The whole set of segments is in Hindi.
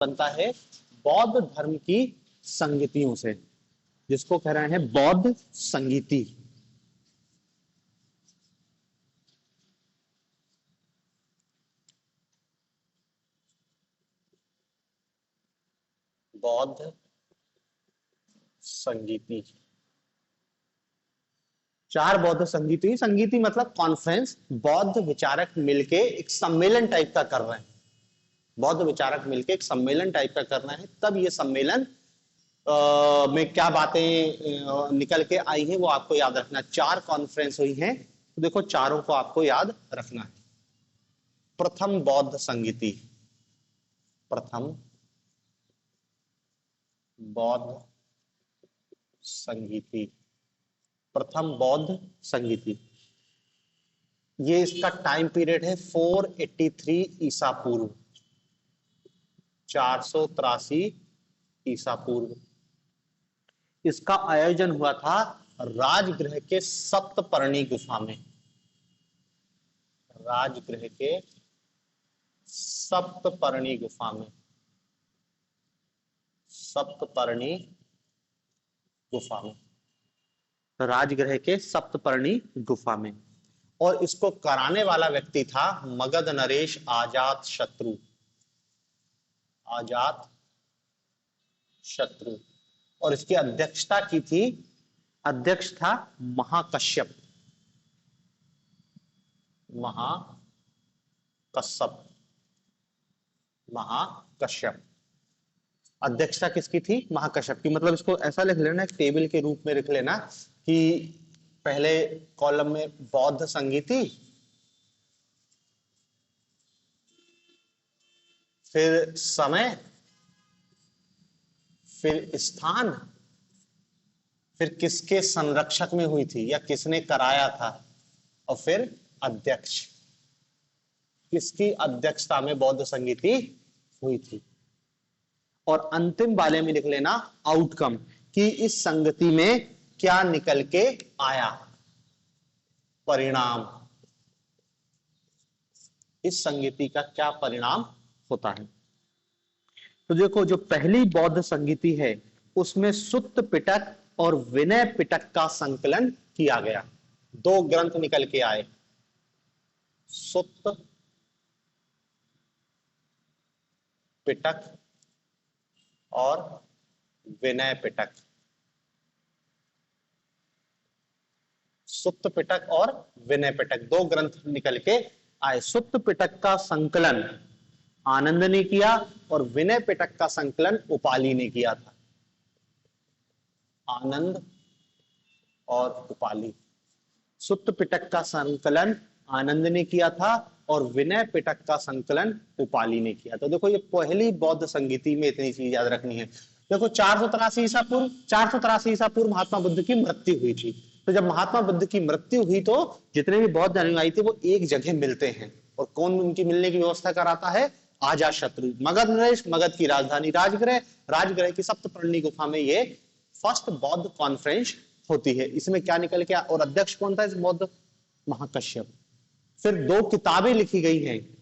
बनता है बौद्ध धर्म की संगतियों से, जिसको कह रहे हैं बौद्ध संगीति। बौद्ध संगीति, चार बौद्ध संगीति, संगीति मतलब कॉन्फ्रेंस, बौद्ध विचारक मिलके एक सम्मेलन टाइप का कर रहे हैं, बौद्ध विचारक मिलके एक सम्मेलन टाइप का करना है। तब ये सम्मेलन में क्या बातें निकल के आई हैं वो आपको याद रखना। चार कॉन्फ्रेंस हुई हैं, तो देखो चारों को आपको याद रखना है। प्रथम बौद्ध संगीति, प्रथम बौद्ध संगीति, प्रथम बौद्ध संगीति, ये इसका टाइम पीरियड है 483 ईसा पूर्व, 483 ईसा पूर्व। इसका आयोजन हुआ था राजगृह के सप्तपर्णी गुफा में, राजगृह के सप्तपर्णी गुफा में, सप्तपर्णी गुफा में, राजगृह के सप्तपर्णी गुफा में। और इसको कराने वाला व्यक्ति था मगध नरेश आजात शत्रु, आजात शत्रु। और इसकी अध्यक्षता की थी, अध्यक्ष था महाकश्यप, महाकश्यप, महाकश्यप। अध्यक्षता किसकी थी? महाकश्यप की। मतलब इसको ऐसा लिख लेना, एक टेबल के रूप में लिख लेना कि पहले कॉलम में बौद्ध संगीति, फिर समय, फिर स्थान, फिर किसके संरक्षक में हुई थी या किसने कराया था, और फिर अध्यक्ष, किसकी अध्यक्षता में बौद्ध संगीति हुई थी। और अंतिम वाले में लिख लेना आउटकम, कि इस संगति में क्या निकल के आया, परिणाम, इस संगीति का क्या परिणाम होता है। तो देखो जो पहली बौद्ध संगीति है उसमें सुत्त पिटक और विनय पिटक का संकलन किया गया। दो ग्रंथ निकल के आए, सुत्त पिटक और विनय पिटक, सुत्त पिटक और विनय पिटक, दो ग्रंथ निकल के आए। सुत्त पिटक का संकलन आनंद ने किया और विनय पिटक का संकलन उपाली ने किया था। आनंद और उपाली, सुत्त पिटक का संकलन आनंद ने किया था और विनय पिटक का संकलन उपाली ने किया। तो देखो ये पहली बौद्ध संगीति में इतनी चीज याद रखनी है। देखो 483 ईसा पूर्व, 483 ईसा पूर्व महात्मा बुद्ध की मृत्यु हुई थी। तो जब महात्मा बुद्ध की मृत्यु हुई तो जितने भी बौद्ध अनुयायी थे वो एक जगह मिलते हैं, और कौन उनकी मिलने की व्यवस्था कराता है? आजा शत्रु। मगध नरेश, मगध की राजधानी राजगृह, राजगृह की सप्तपर्णी गुफा में ये फर्स्ट बौद्ध कॉन्फ्रेंस होती है। इसमें क्या निकल के, और अध्यक्ष कौन था इस बौद्ध? महाकश्यप। फिर दो किताबें लिखी गई हैं,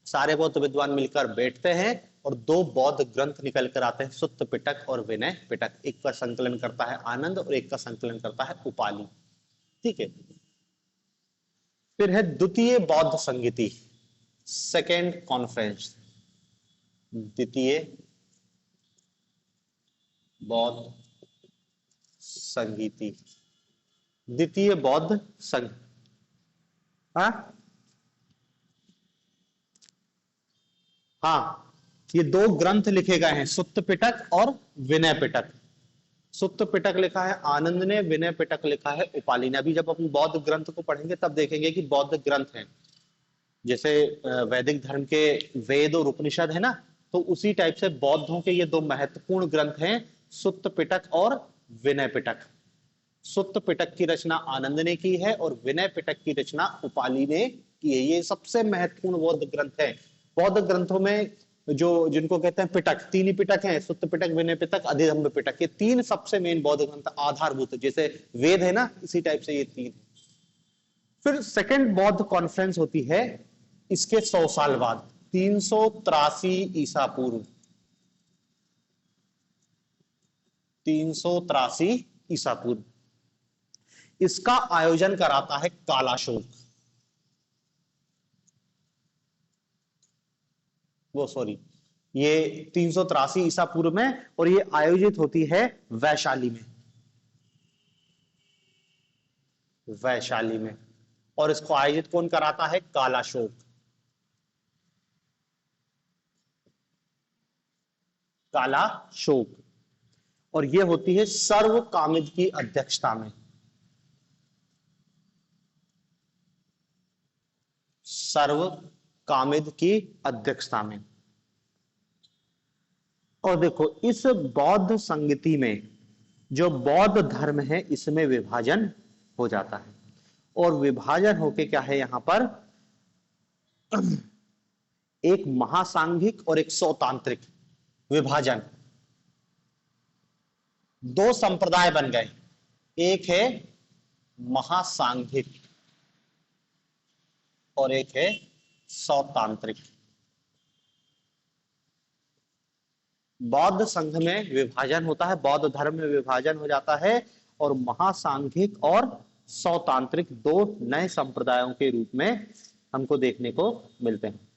सारे बौद्ध विद्वान मिलकर बैठते हैं और दो बौद्ध ग्रंथ निकल कर आते हैं, सुत्त पिटक और विनय पिटक। एक का संकलन करता है आनंद और एक का संकलन करता है उपाली। ठीक है। फिर है द्वितीय बौद्ध संगीति, सेकेंड कॉन्फ्रेंस, द्वितीय बौद्ध संगीति, द्वितीय बौद्ध संग, हाँ ये दो ग्रंथ लिखे गए हैं, सुत्त पिटक और विनय पिटक। सुत्त पिटक लिखा है आनंद ने, विनय पिटक लिखा है उपाली ने। अभी जब अपन बौद्ध ग्रंथ को पढ़ेंगे तब देखेंगे कि बौद्ध ग्रंथ हैं, जैसे वैदिक धर्म के वेद और उपनिषद है ना, तो उसी टाइप से बौद्धों के ये दो महत्वपूर्ण ग्रंथ हैं, सुत्त पिटक और विनय पिटक। सुत्त पिटक की रचना आनंद ने की है और विनय पिटक की रचना उपाली ने की है। ये सबसे महत्वपूर्ण बौद्ध ग्रंथ है। बौद्ध ग्रंथों में जो जिनको कहते हैं पिटक, तीन ही पिटक हैं, सुत्त पिटक, विनय पिटक, अधिधम्ब पिटक, ये तीन सबसे मेन बौद्ध ग्रंथ आधारभूत, जैसे वेद है ना इसी टाइप से ये तीन। फिर सेकंड बौद्ध कॉन्फ्रेंस होती है इसके 100 साल बाद, 383 ईसा पूर्व, 383 ईसा पूर्व। इसका आयोजन कराता है कालाशोक, वो सॉरी, ये 383 ईसा पूर्व में, और ये आयोजित होती है वैशाली में, वैशाली में। और इसको आयोजित कौन कराता है? कालाशोक, कालाशोक। और ये होती है सर्व कामिद की अध्यक्षता में, सर्व कामिद की अध्यक्षता में। और देखो इस बौद्ध संगति में जो बौद्ध धर्म है इसमें विभाजन हो जाता है, और विभाजन होके क्या है यहां पर, एक महासांघिक और एक सौतांत्रिक विभाजन, दो संप्रदाय बन गए। एक है महासांघिक और एक है सौतांत्रिक। बौद्ध संघ में विभाजन होता है, बौद्ध धर्म में विभाजन हो जाता है, और महासांघिक और सौतांत्रिक दो नए संप्रदायों के रूप में हमको देखने को मिलते हैं।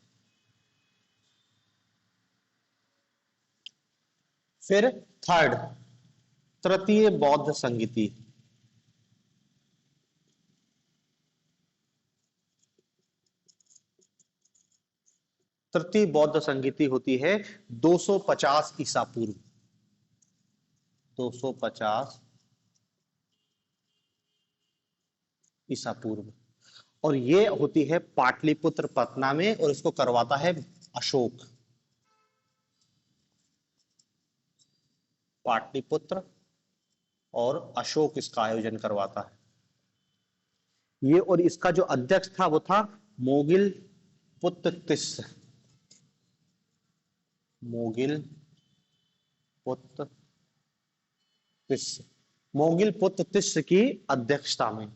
फिर थर्ड, तृतीय बौद्ध संगीति। तृतीय बौद्ध संगीति होती है 250 ईसा पूर्व, 250 ईसा पूर्व। और ये होती है पाटलिपुत्र पटना में, और इसको करवाता है अशोक। पाटलिपुत्र और अशोक इसका आयोजन करवाता है ये। और इसका जो अध्यक्ष था वो था मोगिल पुत्र तिस्स, मोगिल पुत्र तिस्स, मोगिल पुत्र तिस्स की अध्यक्षता में।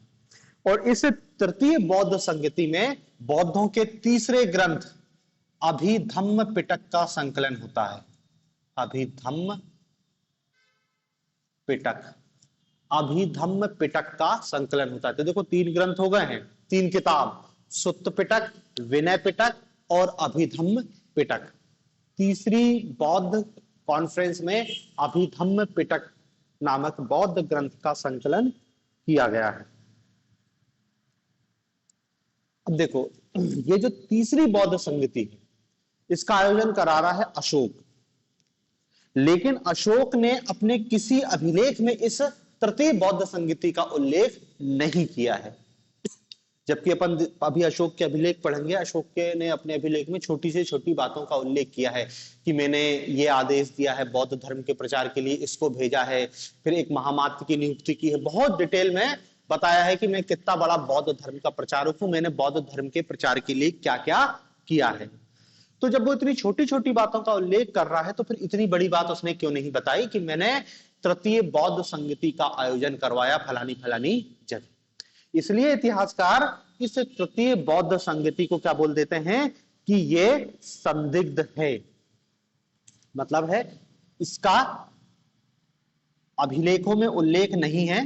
और इस तृतीय बौद्ध संगति में बौद्धों के तीसरे ग्रंथ अभिधम्म पिटक का संकलन होता है। अभिधम्म पिटक, अभिधम्म पिटक का संकलन होता है। तो देखो तीन ग्रंथ हो गए हैं, तीन किताब, सुत्त पिटक, विनय पिटक और अभिधम्म पिटक। तीसरी बौद्ध कॉन्फ्रेंस में अभिधम्म पिटक नामक बौद्ध ग्रंथ का संकलन किया गया है। अब देखो ये जो तीसरी बौद्ध संगति है इसका आयोजन करा रहा है अशोक, लेकिन अशोक ने अपने किसी अभिलेख में इस तृतीय बौद्ध संगति का उल्लेख नहीं किया है। जबकि अपन अभी अशोक के अभिलेख पढ़ेंगे, अशोक के ने अपने अभिलेख में छोटी से छोटी बातों का उल्लेख किया है कि मैंने ये आदेश दिया है बौद्ध धर्म के प्रचार के लिए, इसको भेजा है, फिर एक महामात्र की नियुक्ति की है। बहुत डिटेल में बताया है कि मैं कितना बड़ा बौद्ध धर्म का प्रचारक हूं, मैंने बौद्ध धर्म के प्रचार के लिए क्या क्या किया है। तो जब वो इतनी छोटी छोटी बातों का उल्लेख कर रहा है तो फिर इतनी बड़ी बात उसने क्यों नहीं बताई कि मैंने तृतीय बौद्ध संगति का आयोजन करवाया फलानी फलानी जगह। इसलिए इतिहासकार इस तृतीय बौद्ध संगति को क्या बोल देते हैं कि ये संदिग्ध है, मतलब है इसका अभिलेखों में उल्लेख नहीं है,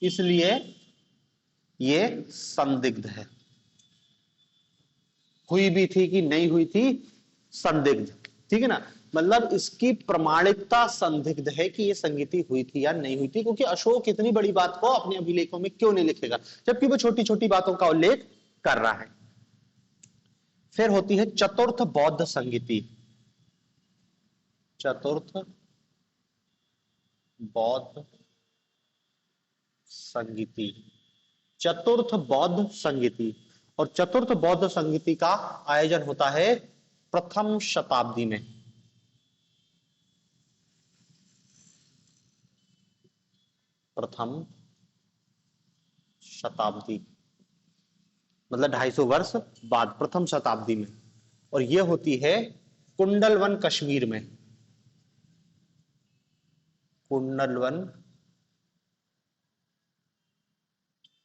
इसलिए ये संदिग्ध है। हुई भी थी कि नहीं हुई थी, संदिग्ध, ठीक है ना। मतलब इसकी प्रमाणिकता संदिग्ध है कि ये संगीति हुई थी या नहीं हुई थी, क्योंकि अशोक इतनी बड़ी बात को अपने अभिलेखों में क्यों नहीं लिखेगा जबकि वो छोटी छोटी बातों का उल्लेख कर रहा है। फिर होती है चतुर्थ बौद्ध संगीति। चतुर्थ बौद्ध संगीति, चतुर्थ बौद्ध संगीति। और चतुर्थ बौद्ध संगीति का आयोजन होता है प्रथम शताब्दी में। प्रथम शताब्दी मतलब 250 वर्ष बाद, प्रथम शताब्दी में। और यह होती है कुंडलवन कश्मीर में। कुंडलवन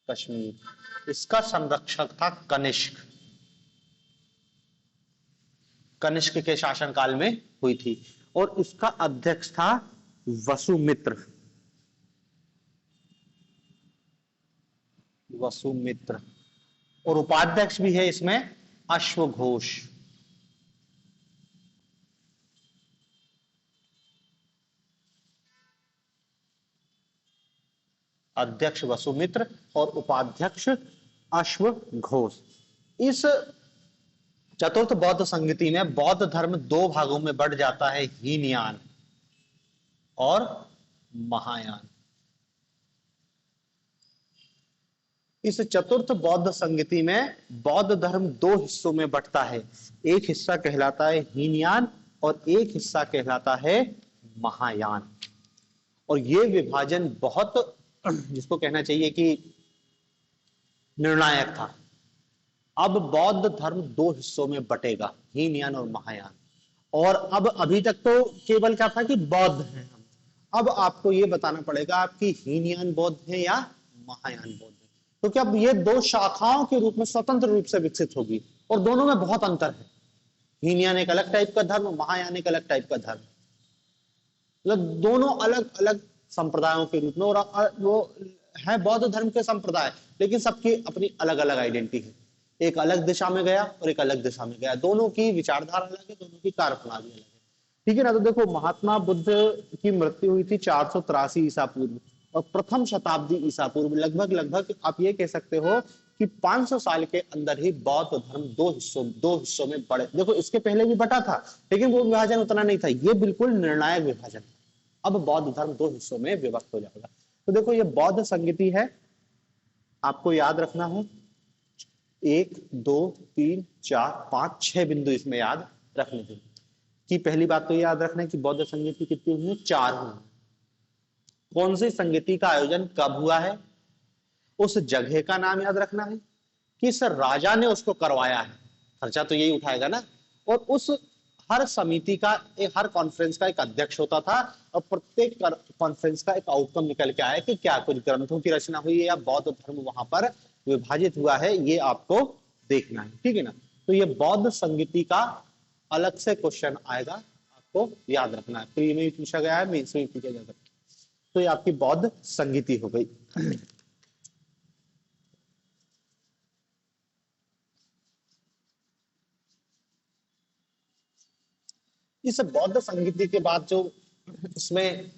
कश्मीर, इसका संरक्षक था कनिष्क। कनिष्क के शासनकाल में हुई थी और इसका अध्यक्ष था वसुमित्र। वसुमित्र। और उपाध्यक्ष भी है इसमें अश्वघोष। अध्यक्ष वसुमित्र और उपाध्यक्ष अश्वघोष। इस चतुर्थ बौद्ध संगति में बौद्ध धर्म दो भागों में बढ़ जाता है, हीनयान और महायान। इस चतुर्थ बौद्ध संगति में बौद्ध धर्म दो हिस्सों में बंटता है, एक हिस्सा कहलाता है हीनयान और एक हिस्सा कहलाता है महायान। और ये विभाजन बहुत, जिसको कहना चाहिए कि निर्णायक था। अब बौद्ध धर्म दो हिस्सों में बटेगा, हीनयान और महायान। और अब अभी तक तो केवल क्या था कि बौद्ध हैं, अब आपको ये बताना पड़ेगा आपकी हीनयान बौद्ध है या महायान बौद्ध है, क्योंकि अब ये दो शाखाओं के रूप में स्वतंत्र रूप से विकसित होगी और दोनों में बहुत अंतर है। हीनयान एक अलग टाइप का धर्म, महायान एक अलग टाइप का धर्म, मतलब दोनों अलग अलग संप्रदायों के रूप में। और वो है बौद्ध धर्म के संप्रदाय, लेकिन सबकी अपनी अलग अलग आइडेंटिटी है। एक अलग दिशा में गया और एक अलग दिशा में गया, दोनों की विचारधारा अलग है, दोनों की कार्यप्रणाली अलग है। ठीक है ना। तो देखो, महात्मा बुद्ध की मृत्यु हुई थी 483 ईसा पूर्व और प्रथम शताब्दी ईसा पूर्व, लगभग आप ये कह सकते हो कि 500 साल के अंदर ही बौद्ध धर्म दो हिस्सों में बढ़े। देखो, इसके पहले भी बटा था, लेकिन वो विभाजन उतना नहीं था, ये बिल्कुल निर्णायक विभाजन था। अब बौद्ध धर्म दो हिस्सों में विभक्त हो जाएगा। तो देखो, ये बौद्ध संगति है, आपको याद रखना है 1 2 3 4 5 6 बिंदु इसमें याद रखने हैं। कि पहली बात तो याद रखना है कि बौद्ध संगति कितनी हुई? 4 हुई। कौन सी संगति का आयोजन कब हुआ है, उस जगह का नाम याद रखना है, किस राजा ने उसको करवाया है, खर्चा तो यही उठाएगा ना। और उस हर समिति का हर कॉन्फ्रेंस का एक अध्यक्ष होता था और प्रत्येक कॉन्फ्रेंस का एक आउटकम निकल के आया कि क्या कुछ ग्रंथों की रचना हुई है या बौद्ध धर्म वहां पर विभाजित हुआ है, ये आपको देखना है। ठीक है ना। तो ये बौद्ध संगति का अलग से क्वेश्चन आएगा, आपको याद रखना है। प्री में भी पूछा गया है, मेंस में भी पूछा जा सकता है। तो ये आपकी बौद्ध संगति हो गई। इस बौद्ध संगति के बाद जो इसमें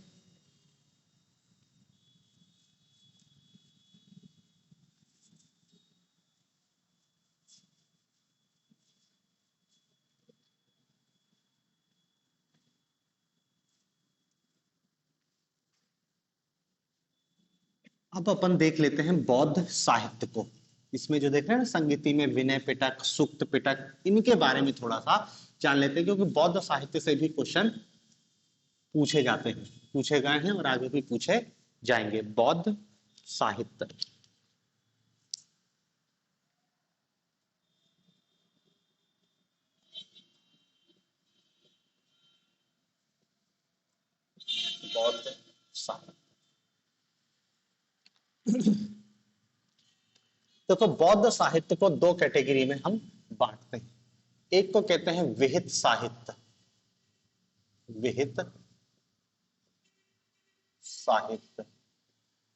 अब अपन देख लेते हैं बौद्ध साहित्य को। इसमें जो देख रहे हैं ना, संगीति में विनय पिटक, सुक्त पिटक, इनके बारे में थोड़ा सा जान लेते हैं, क्योंकि बौद्ध साहित्य से भी क्वेश्चन पूछे जाते हैं, पूछे गए हैं और आगे भी पूछे जाएंगे। बौद्ध साहित्य, बौद्ध साहित्य। तो बौद्ध साहित्य को दो कैटेगरी में हम बांटते हैं। एक को कहते हैं विहित साहित्य, विहित साहित्य,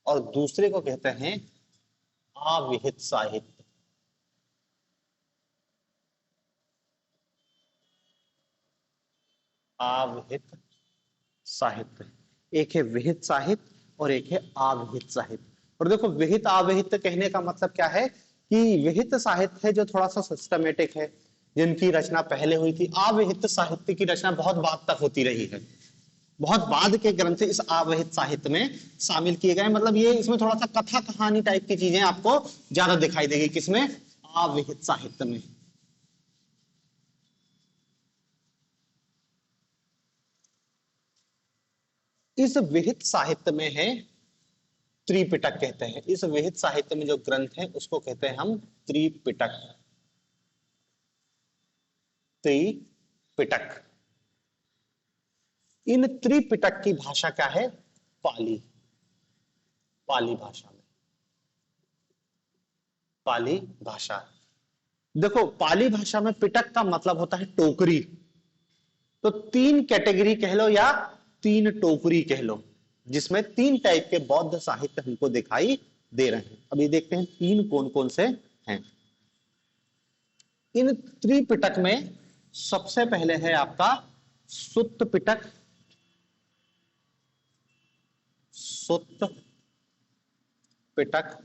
और दूसरे को कहते हैं अविहित साहित्य। अविहित साहित्य, एक है विहित साहित्य और एक है अविहित साहित्य। और देखो, विहित अविहित कहने का मतलब क्या है कि विहित साहित्य है जो थोड़ा सा सिस्टमेटिक है, जिनकी रचना पहले हुई थी। अविहित साहित्य की रचना बहुत बाद तक होती रही है, बहुत बाद के ग्रंथ इस अविहित साहित्य में शामिल किए गए। मतलब ये इसमें थोड़ा सा कथा कहानी टाइप की चीजें आपको ज्यादा दिखाई देगी, किसमें? अविहित साहित्य में। इस विहित साहित्य में है त्रिपिटक कहते हैं। इस विहित साहित्य में जो ग्रंथ है उसको कहते हैं हम त्रिपिटक, त्रिपिटक। इन त्रिपिटक की भाषा क्या है? पाली, पाली भाषा में, पाली भाषा। देखो पाली भाषा में पिटक का मतलब होता है टोकरी, तो तीन कैटेगरी कह लो या तीन टोकरी कह लो, जिसमें तीन टाइप के बौद्ध साहित्य हमको दिखाई दे रहे हैं। अभी देखते हैं तीन कौन कौन से हैं। इन त्रिपिटक में सबसे पहले है आपका सुत्त पिटक, सुत्त पिटक।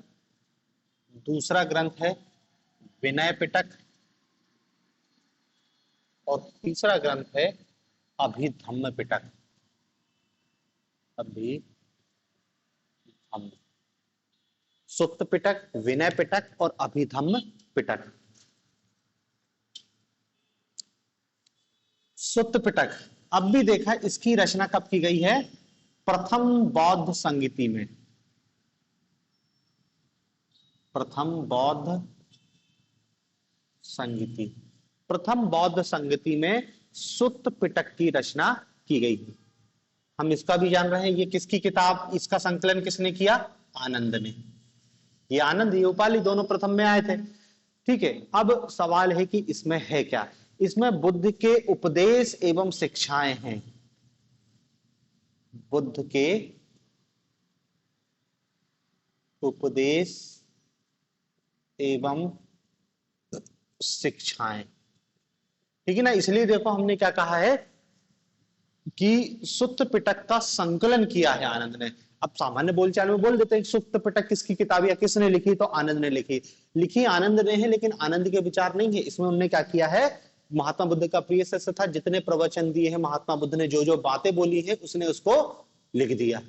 दूसरा ग्रंथ है विनय पिटक, और तीसरा ग्रंथ है अभिधम्म पिटक। अभिधम्म, सुत्त पिटक, विनय पिटक और अभिधम्म पिटक। सुत्त पिटक अब भी देखा, इसकी रचना कब की गई है? प्रथम बौद्ध संगीति में। प्रथम बौद्ध संगीति, प्रथम बौद्ध संगीति में सुत्त पिटक की रचना की गई है। हम इसका भी जान रहे हैं, ये किसकी किताब, इसका संकलन किसने किया? आनंद ने। ये आनंद, ये उपाली दोनों प्रथम में आए थे। ठीक है, अब सवाल है कि इसमें है क्या? इसमें बुद्ध के उपदेश एवं शिक्षाएं हैं। बुद्ध के उपदेश एवं शिक्षाएं, ठीक है ना। इसलिए देखो हमने क्या कहा है कि सुत्त पिटक का संकलन किया है आनंद ने। अब सामान्य बोलचाल में बोल देते हैं सुत्त पिटक किसकी किताब या किसने लिखी, तो आनंद ने लिखी। लिखी आनंद ने है, लेकिन आनंद के विचार नहीं है इसमें। उन्होंने क्या किया है, महात्मा बुद्ध का प्रिय शिष्य था, जितने प्रवचन दिए हैं महात्मा बुद्ध ने, जो जो बातें बोली है उसने उसको लिख दिया।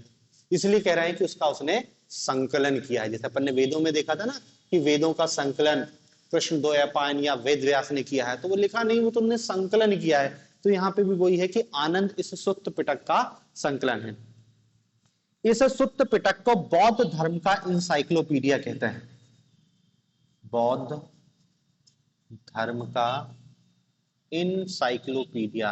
इसलिए कह रहे हैं कि उसका उसने संकलन किया है। जैसे अपन ने वेदों में देखा था ना कि वेदों का संकलन कृष्ण द्वैपायन या वेद व्यास ने किया है, तो वो लिखा नहीं, वो तुमने संकलन किया है। तो यहाँ पे भी वही है कि आनंद इस सुत्त पिटक का संकलन है। इस सुत्त पिटक को बौद्ध धर्म का इंसाइक्लोपीडिया कहते हैं। बौद्ध धर्म का इंसाइक्लोपीडिया।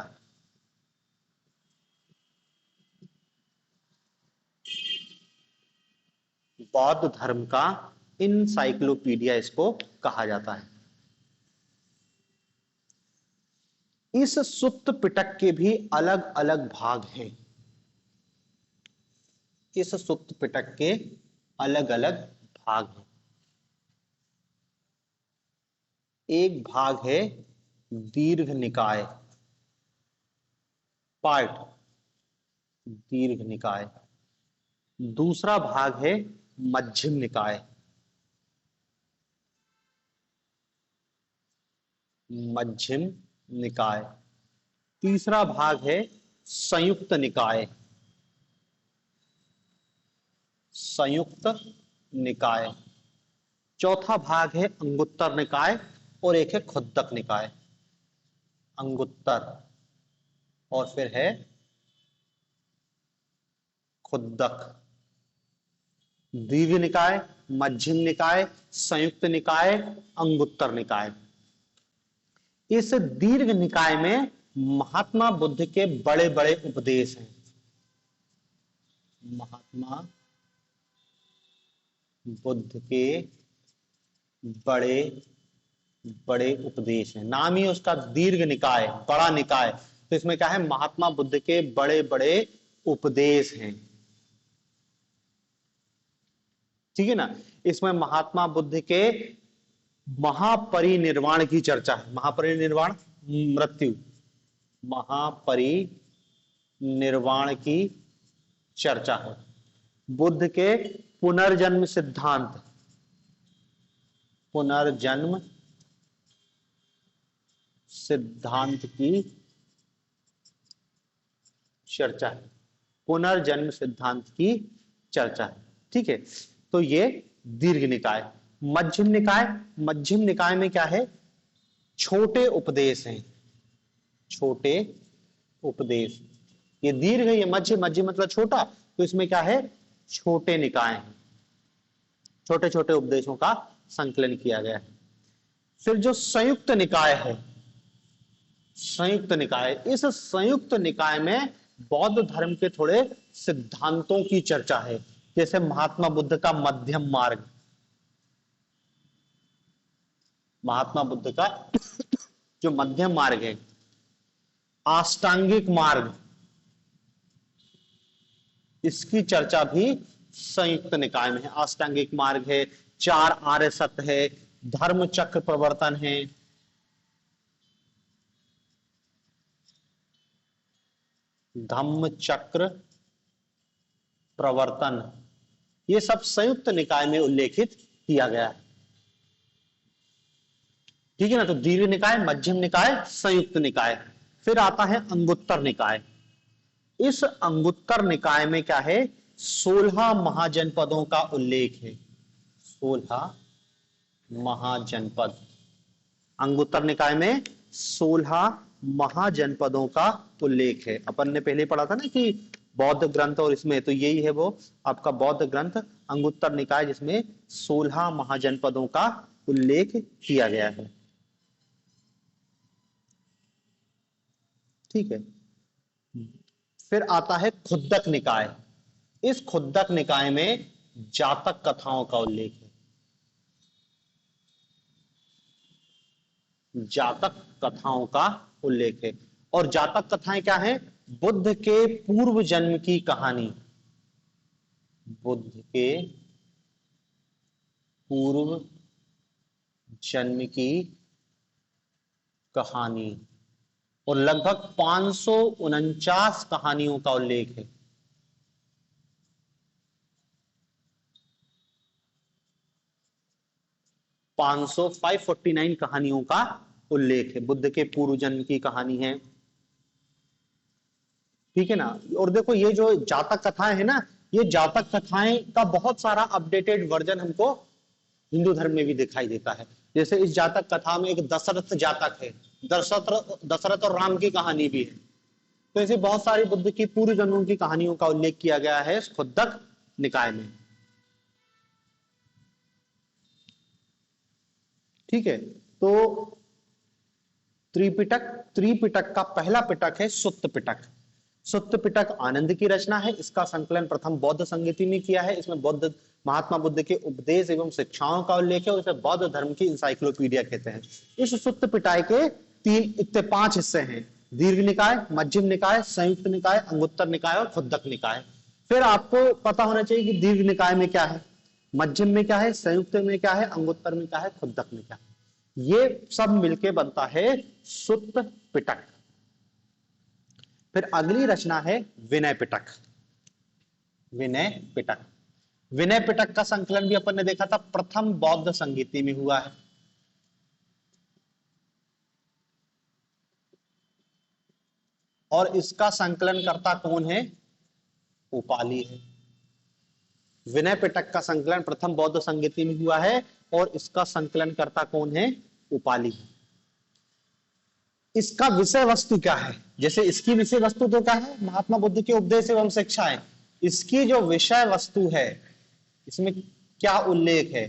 बौद्ध धर्म का इंसाइक्लोपीडिया इसको कहा जाता है। इस सुत्त पिटक के भी अलग अलग भाग हैं। इस सुत्त पिटक के अलग अलग भाग हैं। एक भाग है दीर्घ निकाय, पार्ट दीर्घ निकाय। दूसरा भाग है मध्यम निकाय, मध्यम निकाय। तीसरा भाग है संयुक्त निकाय, संयुक्त निकाय। चौथा भाग है अंगुत्तर निकाय, और एक है खुद्दक निकाय। अंगुत्तर और फिर है खुद्दक। दीर्घ निकाय, मध्यम निकाय, संयुक्त निकाय, अंगुत्तर निकाय। इस दीर्घ निकाय में महात्मा बुद्ध के बड़े बड़े उपदेश हैं। महात्मा बुद्ध के बड़े बड़े उपदेश हैं, नाम ही उसका दीर्घ निकाय, बड़ा निकाय। तो इसमें क्या है, महात्मा बुद्ध के बड़े बड़े उपदेश हैं। ठीक है ना। इसमें महात्मा बुद्ध के महापरिनिर्वाण की चर्चा है। महापरिनिर्वाण मृत्यु, महापरिनिर्वाण की चर्चा है। बुद्ध के पुनर्जन्म सिद्धांत, पुनर्जन्म सिद्धांत की चर्चा है। पुनर्जन्म सिद्धांत की चर्चा है। ठीक है, तो ये दीर्घ निकाय। मध्यम निकाय, मध्यम निकाय में क्या है, छोटे उपदेश हैं। छोटे उपदेश, ये दीर्घ है, ये मध्य, मध्य मतलब छोटा, तो इसमें क्या है, छोटे निकाय हैं। छोटे छोटे उपदेशों का संकलन किया गया है। फिर जो संयुक्त निकाय है, संयुक्त निकाय, इस संयुक्त निकाय में बौद्ध धर्म के थोड़े सिद्धांतों की चर्चा है। जैसे महात्मा बुद्ध का मध्यम मार्ग, महात्मा बुद्ध का जो मध्यम मार्ग है, अष्टांगिक मार्ग, इसकी चर्चा भी संयुक्त निकाय में है। अष्टांगिक मार्ग है, चार आर्य सत्य है, धर्म चक्र प्रवर्तन है, धम्म चक्र प्रवर्तन, ये सब संयुक्त निकाय में उल्लेखित किया गया है। ठीक है ना। तो दीर्घ निकाय, मध्यम निकाय, संयुक्त निकाय। फिर आता है अंगुत्तर निकाय। इस अंगुत्तर निकाय में क्या है, 16 महाजनपदों का उल्लेख है। 16 महाजनपद, अंगुत्तर निकाय में 16 महाजनपदों का उल्लेख है। अपन ने पहले पढ़ा था ना कि बौद्ध ग्रंथ, और इसमें तो यही है वो आपका बौद्ध ग्रंथ अंगुत्तर निकाय, जिसमें 16 महाजनपदों का उल्लेख किया गया है। ठीक है। फिर आता है खुद्दक निकाय। इस खुद्दक निकाय में जातक कथाओं का उल्लेख है। जातक कथाओं का उल्लेख है। और जातक कथाएं क्या है, बुद्ध के पूर्व जन्म की कहानी, बुद्ध के पूर्व जन्म की कहानी, और लगभग 549 कहानियों का उल्लेख है। 549 कहानियों का उल्लेख है, बुद्ध के पूर्व जन्म की कहानी है। ठीक है ना। और देखो ये जो जातक कथाएं है ना, ये जातक कथाएं का बहुत सारा अपडेटेड वर्जन हमको हिंदू धर्म में भी दिखाई देता है। जैसे इस जातक कथा में एक दशरथ जातक है, दशरथ और राम की कहानी भी है। तो ऐसे बहुत सारी बुद्ध की पूर्व जन्मों की कहानियों का उल्लेख किया गया है इस खुद्दक निकाय में। ठीक है। तो त्रिपिटक, त्रिपिटक का पहला पिटक है सुत्त पिटक। सुत्त पिटक आनंद की रचना है। इसका संकलन प्रथम बौद्ध संगति में किया है। इसमें बौद्ध, महात्मा बुद्ध के उपदेश एवं शिक्षाओं का उल्लेख है, और इसे बौद्ध धर्म की इंसाइक्लोपीडिया कहते हैं। इस सुत्त पिटाई के पांच हिस्से हैं, दीर्घ निकाय, मध्यम निकाय, संयुक्त निकाय, अंगुत्तर निकाय और खुद्दक निकाय। फिर आपको पता होना चाहिए कि दीर्घ निकाय में क्या है, मध्यम में क्या है, संयुक्त में क्या है, अंगुत्तर में क्या है, खुद्दक में क्या है। ये सब मिलके बनता है सुत्त पिटक। फिर अगली रचना है विनय पिटक। विनय पिटक, विनय पिटक का संकलन भी अपन ने देखा था प्रथम बौद्ध संगीति में हुआ है। और इसका संकलन करता कौन है, उपाली है। विनय पिटक का संकलन प्रथम बौद्ध संगीति में हुआ है, और इसका संकलन करता कौन है, उपाली। इसका विषय वस्तु क्या है, जैसे इसकी विषय वस्तु तो क्या है, महात्मा बुद्ध के उपदेश एवं शिक्षाएं। इसकी जो विषय वस्तु है, इसमें क्या उल्लेख है,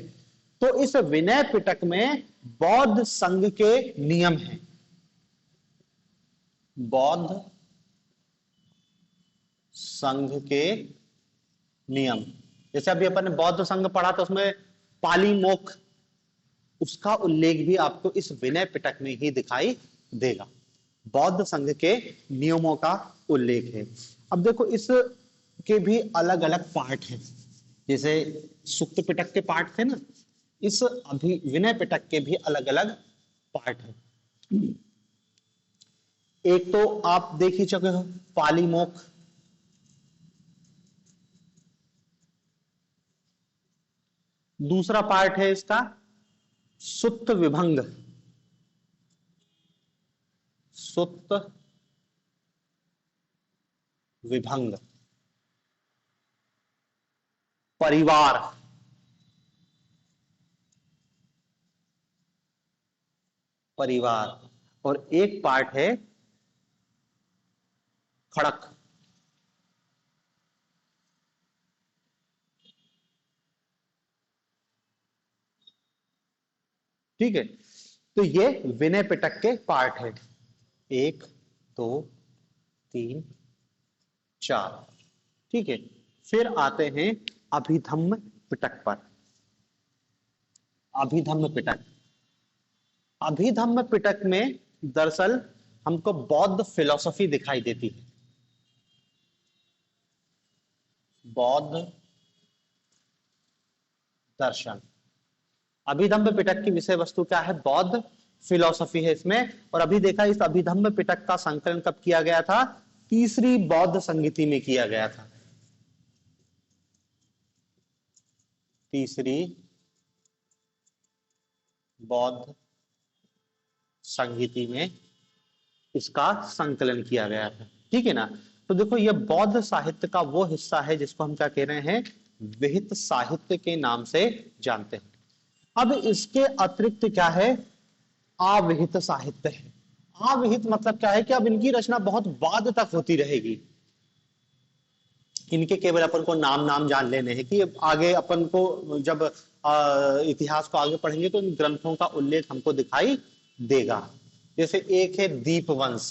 तो इस विनय पिटक में बौद्ध संघ के नियम हैं। बौद्ध संघ के नियम, जैसे अभी अपन ने बौद्ध संघ पढ़ा तो उसमें पाली मोक्ष, उसका उल्लेख भी आपको इस विनय पिटक में ही दिखाई देगा। बौद्ध संघ के नियमों का उल्लेख है। अब देखो इस के भी अलग अलग पार्ट हैं, जैसे सुक्त पिटक के पार्ट थे ना, इस अभी विनय पिटक के भी अलग अलग पार्ट हैं। एक तो आप देख ही चुके हो, पाली मोक्ष। दूसरा पार्ट है इसका सुत्त विभंग, सुत्त विभंग, परिवार, परिवार। और एक पार्ट है खड़क। ठीक है। तो ये विनय पिटक के पार्ट है, 1 2 3 4। ठीक है। फिर आते हैं अभिधम्म पिटक पर। अभिधम्म पिटक, अभिधम्म पिटक में दरअसल हमको बौद्ध फिलॉसफी दिखाई देती है। बौद्ध दर्शन। अभिधम्म पिटक की विषय वस्तु क्या है? बौद्ध फिलॉसफी है इसमें। और अभी देखा, इस अभिधम्म पिटक का संकलन कब किया गया था? तीसरी बौद्ध संगीति में किया गया था। तीसरी बौद्ध संगीति में इसका संकलन किया गया था। ठीक है ना? तो देखो, ये बौद्ध साहित्य का वो हिस्सा है जिसको हम क्या कह रहे हैं? विहित साहित्य के नाम से जानते हैं। अब इसके अतिरिक्त क्या है? अविहित साहित्य है। अविहित मतलब क्या है? कि अब इनकी रचना बहुत बाद तक होती रहेगी। इनके केवल अपन को नाम नाम जान लेने हैं कि आगे अपन को जब इतिहास को आगे पढ़ेंगे तो इन ग्रंथों का उल्लेख हमको दिखाई देगा। जैसे एक है दीपवंश,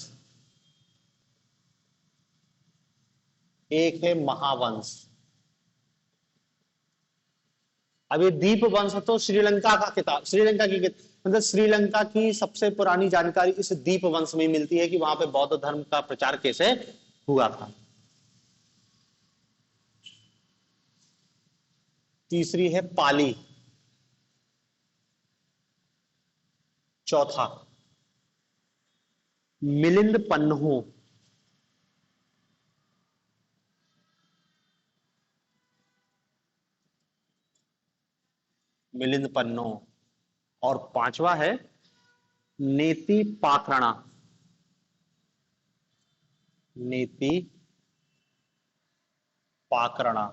एक है महावंश। अब ये दीपवंश तो श्रीलंका का किताब, श्रीलंका की मतलब श्रीलंका की सबसे पुरानी जानकारी इस दीपवंश में मिलती है कि वहां पे बौद्ध धर्म का प्रचार कैसे हुआ था। तीसरी है पाली। चौथा मिलिंद पन्नहु। मिलिंद पन्नो। और पांचवा है नेति पाकरणा। नेति पाकरणा।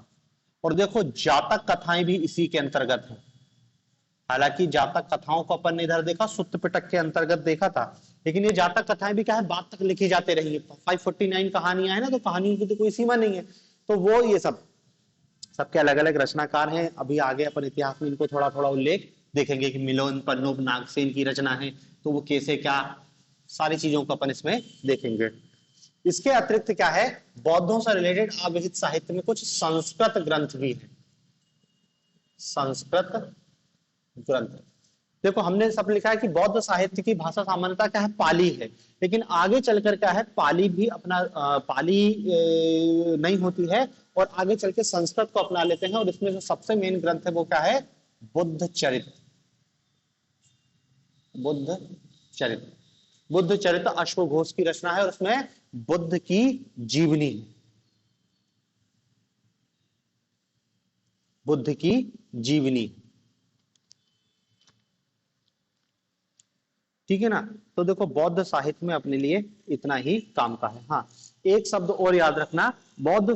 और देखो, जातक कथाएं भी इसी के अंतर्गत है। हालांकि जातक कथाओं को अपन ने इधर देखा, सुत्त पिटक के अंतर्गत देखा था, लेकिन ये जातक कथाएं भी क्या है? बाद तक लिखी जाते रही। 549 कहानियां है ना, तो कहानियों की तो कोई सीमा नहीं है। तो वो ये सब सबके अलग अलग रचनाकार हैं। अभी आगे अपन इतिहास में इनको थोड़ा थोड़ा उल्लेख देखेंगे कि मिलोन पन्नूब नागसेन की रचना है, तो वो कैसे क्या, सारी चीजों को अपन इसमें देखेंगे। इसके अतिरिक्त क्या है? बौद्धों से रिलेटेड अविहित साहित्य में कुछ संस्कृत ग्रंथ भी हैं। संस्कृत ग्रंथ। देखो, हमने सब लिखा है कि बौद्ध साहित्य की भाषा सामान्यतः क्या है? पाली है। लेकिन आगे चलकर क्या है? पाली भी अपना पाली नहीं होती है, और आगे चल के संस्कृत को अपना लेते हैं। और इसमें जो सबसे मेन ग्रंथ है वो क्या है? बुद्ध चरित्र। बुद्ध चरित्र। बुद्ध चरित्र अश्वघोष की रचना है, और उसमें बुद्ध की जीवनी है। बुद्ध की जीवनी। ठीक है ना? तो देखो, बौद्ध साहित्य में अपने लिए इतना ही काम का है। हाँ, एक शब्द और याद रखना, बौद्ध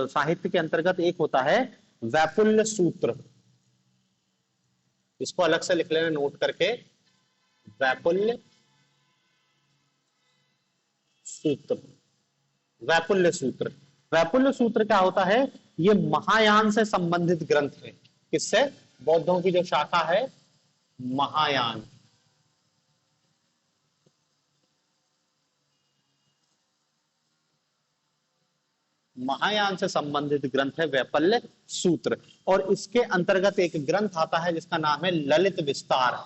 साहित्य के अंतर्गत एक होता है वैपुल्य सूत्र। इसको अलग से लिख लेना नोट करके, वैपुल्य सूत्र। वैपुल्य सूत्र। वैपुल्य सूत्र क्या होता है? ये महायान से संबंधित ग्रंथ है। किससे? बौद्धों की जो शाखा है महायान। महायान से संबंधित ग्रंथ है वैपल्य सूत्र। और इसके अंतर्गत एक ग्रंथ आता है जिसका नाम है ललित विस्तार।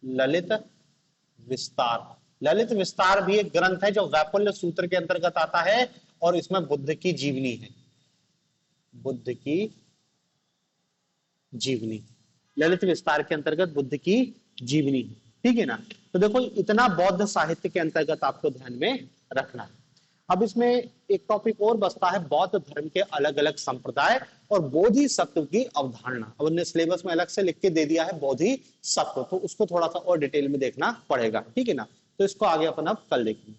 ललित विस्तार। ललित विस्तार भी एक ग्रंथ है जो वैपल्य सूत्र के अंतर्गत आता है, और इसमें बुद्ध की जीवनी है। बुद्ध की जीवनी। ललित विस्तार के अंतर्गत बुद्ध की जीवनी है। ठीक है ना? तो देखो, इतना बौद्ध साहित्य के अंतर्गत आपको ध्यान में रखना है। अब इसमें एक टॉपिक और बचता है, बौद्ध धर्म के अलग अलग संप्रदाय और बोधिसत्व की अवधारणा। अब उन्होंने सिलेबस में अलग से लिख के दे दिया है बोधिसत्व, तो उसको थोड़ा सा और डिटेल में देखना पड़ेगा। ठीक है ना? तो इसको आगे अपन अब कल देखेंगे।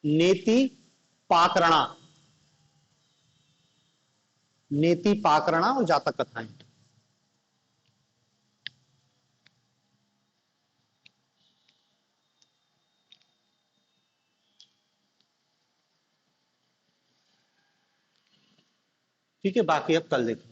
नेति पाकरणा। नेति पाकरणा और जातक कथाएं। ठीक है, बाकी अब कल देखेंगे।